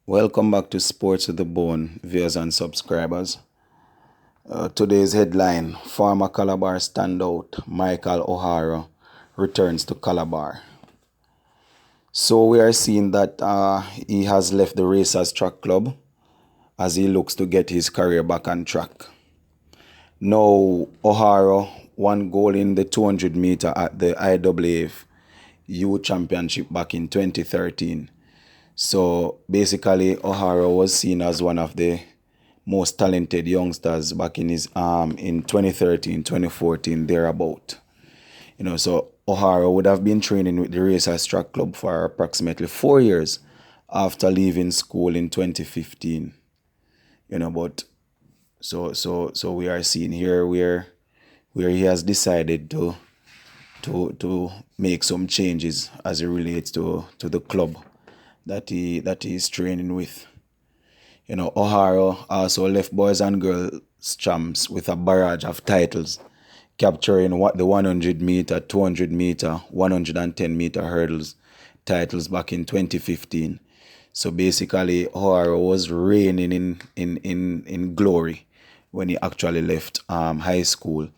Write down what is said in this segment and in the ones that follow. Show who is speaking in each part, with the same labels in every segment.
Speaker 1: Welcome back to Sports with the Bone, viewers and subscribers. Today's headline: former Calabar standout Michael O'Hara returns to Calabar. So we are seeing that he has left the Racers Track Club as he looks to get his career back on track. Now, O'Hara won goal in the 200 meter at the IAAF Youth Championship back in 2013. So basically, O'Hara was seen as one of the most talented youngsters back in his in 2013, 2014, thereabout. So O'Hara would have been training with the Racers Track Club for approximately 4 years after leaving school in 2015. But so we are seeing here where he has decided to make some changes as it relates to the club that he is training with. O'Hara also left boys and girls champs with a barrage of titles, capturing the 100 meter, 200 meter, 110 meter hurdles titles back in 2015. So basically, O'Hara was reigning in glory when he actually left high school.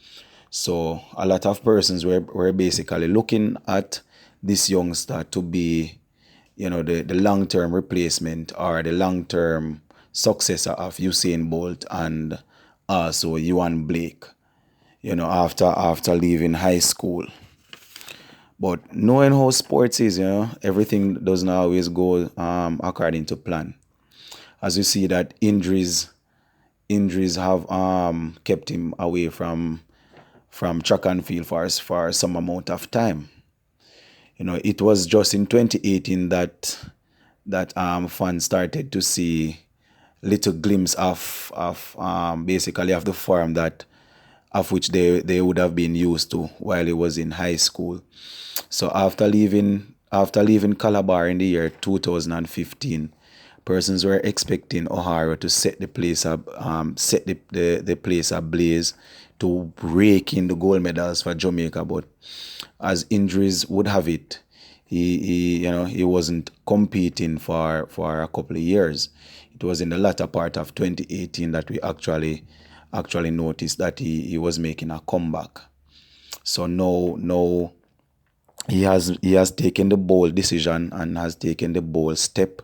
Speaker 1: So a lot of persons were basically looking at this youngster to be the long-term replacement or the long-term successor of Usain Bolt and also Yuan Blake, after leaving high school. But knowing how sports is, everything doesn't always go according to plan. As you see that injuries have kept him away from track and field for some amount of time. It was just in 2018 that fans started to see little glimpse of basically of the form that of which they would have been used to while he was in high school. So after leaving Calabar in the year 2015, persons were expecting O'Hara to set the place ablaze, to rake in the gold medals for Jamaica, but as injuries would have it, he wasn't competing for a couple of years. It was in the latter part of 2018 that we actually noticed that he was making a comeback. So no, he has taken the bold decision and has taken the bold step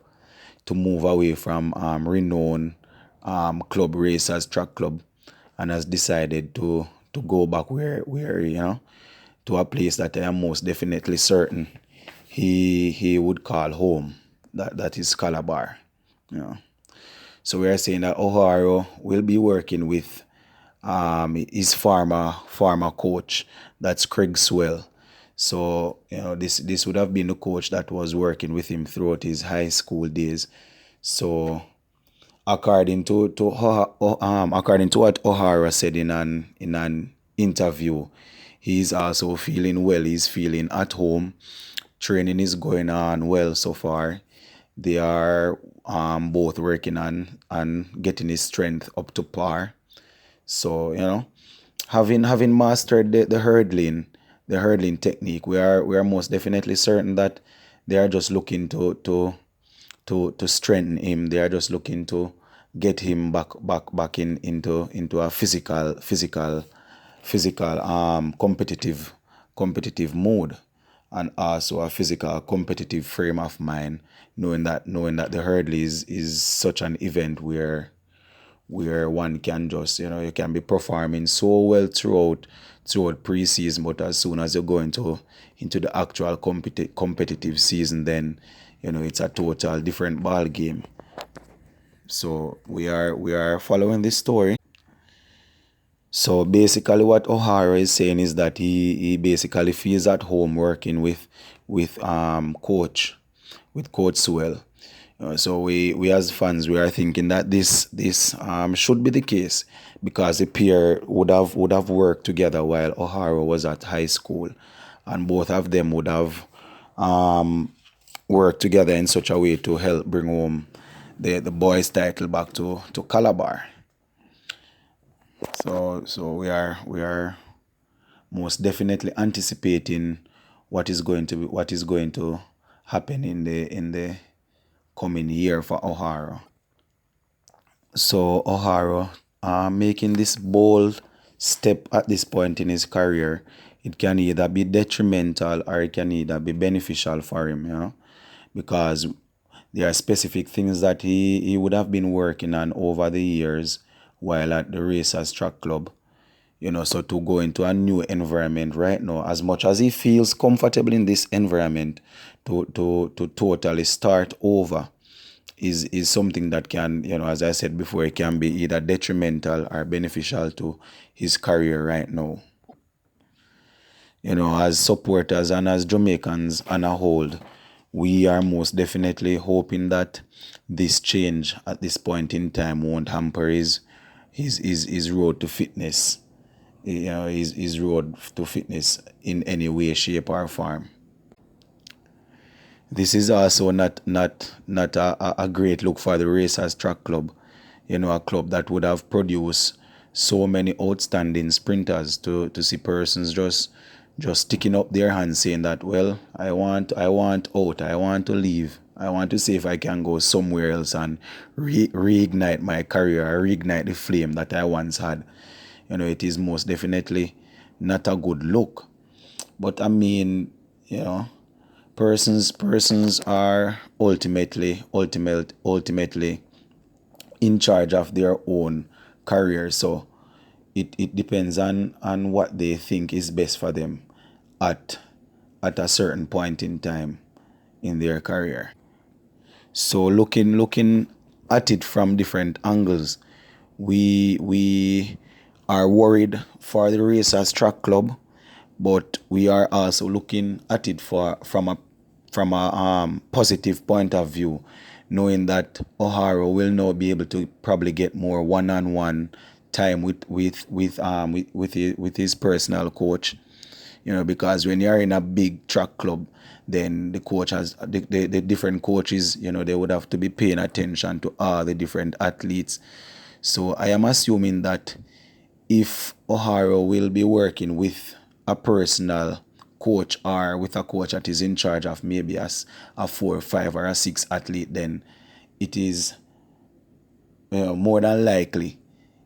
Speaker 1: to move away from renowned club Racers Track Club, and has decided to go back where to a place that I am most definitely certain he would call home. That is Calabar. So we are saying that O'Hara will be working with his former coach, that's Craig Swell. So this would have been the coach that was working with him throughout his high school days. So according to what O'Hara said in an interview, he's also feeling well. He's feeling at home. Training is going on well so far. They are both working on getting his strength up to par. So having mastered the hurdling technique, we are most definitely certain that they are just looking to strengthen him. They are just looking to get him back into a physical competitive mode, and also a physical competitive frame of mind, knowing that the hurdle is such an event where one can just you can be performing so well throughout pre-season, but as soon as you go into the actual competitive season, then it's a total different ball game. So we are following this story. So basically what O'Hara is saying is that he basically feels at home working with coach Sewell. So we as fans, we are thinking that this should be the case, because the pair would have worked together while O'Hara was at high school, and both of them would have worked together in such a way to help bring home the boys' title back to Calabar. So we are most definitely anticipating what is going to happen in the coming year for O'Hara. So O'Hara making this bold step at this point in his career, it can either be detrimental or it can either be beneficial for him, because there are specific things that he would have been working on over the years while at the Racers Track Club. So to go into a new environment right now, as much as he feels comfortable in this environment, to totally start over is something that can, as I said before, it can be either detrimental or beneficial to his career right now. As supporters and as Jamaicans on a whole, we are most definitely hoping that this change at this point in time won't hamper his road to fitness, his road to fitness in any way, shape, or form. This is also not a great look for the Racers Track Club, a club that would have produced so many outstanding sprinters to see persons just sticking up their hands saying that, well, I want out, I want to leave, I want to see if I can go somewhere else and reignite my career, or reignite the flame that I once had. It is most definitely not a good look. But I mean, persons are ultimately in charge of their own career. So it depends on what they think is best for them at a certain point in time in their career. So looking at it from different angles, we are worried for the Racers Track Club, but we are also looking at it from a positive point of view, knowing that O'Hara will now be able to probably get more one-on-one time with his personal coach. Because when you're in a big track club, then the coach has the different coaches, they would have to be paying attention to all the different athletes. So I am assuming that if O'Hara will be working with a personal coach or with a coach that is in charge of maybe a 4, 5, or a 6 athlete, then it is more than likely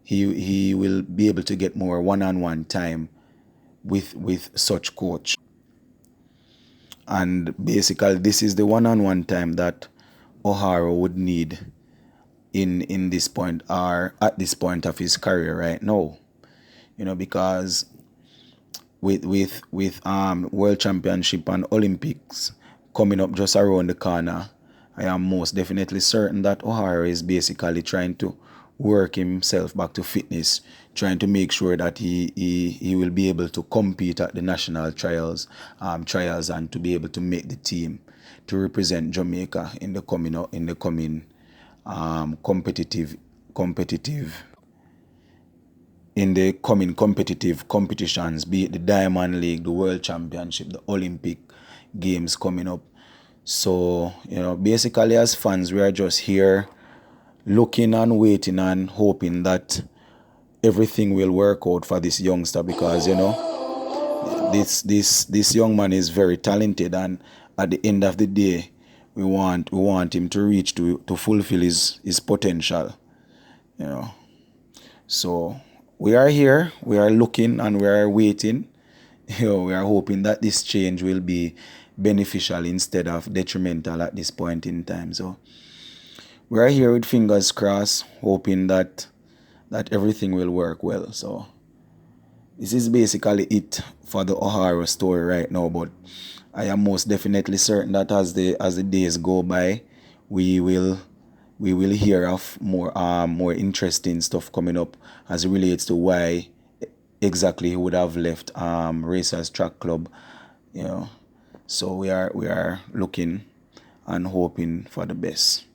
Speaker 1: he will be able to get more one-on-one time with such coach. And basically this is the one-on-one time that O'Hara would need in this point, or at this point of his career right now. Because with World Championship and Olympics coming up just around the corner, I am most definitely certain that O'Hara is basically trying to work himself back to fitness, trying to make sure that he will be able to compete at the national trials and to be able to make the team to represent Jamaica in the coming competitive competitions, be it the Diamond League, the World Championship, the Olympic Games coming up. So, basically as fans, we are just here looking and waiting and hoping that everything will work out for this youngster, because, this young man is very talented, and at the end of the day, we want him to reach to fulfill his potential, So we are here, we are looking, and we are waiting. We are hoping that this change will be beneficial instead of detrimental at this point in time. So we are here with fingers crossed, hoping that everything will work well. So this is basically it for the O'Hara story right now. But I am most definitely certain that as the days go by, we will hear of more interesting stuff coming up as it relates to why exactly he would have left Racers Track Club. So we are looking and hoping for the best.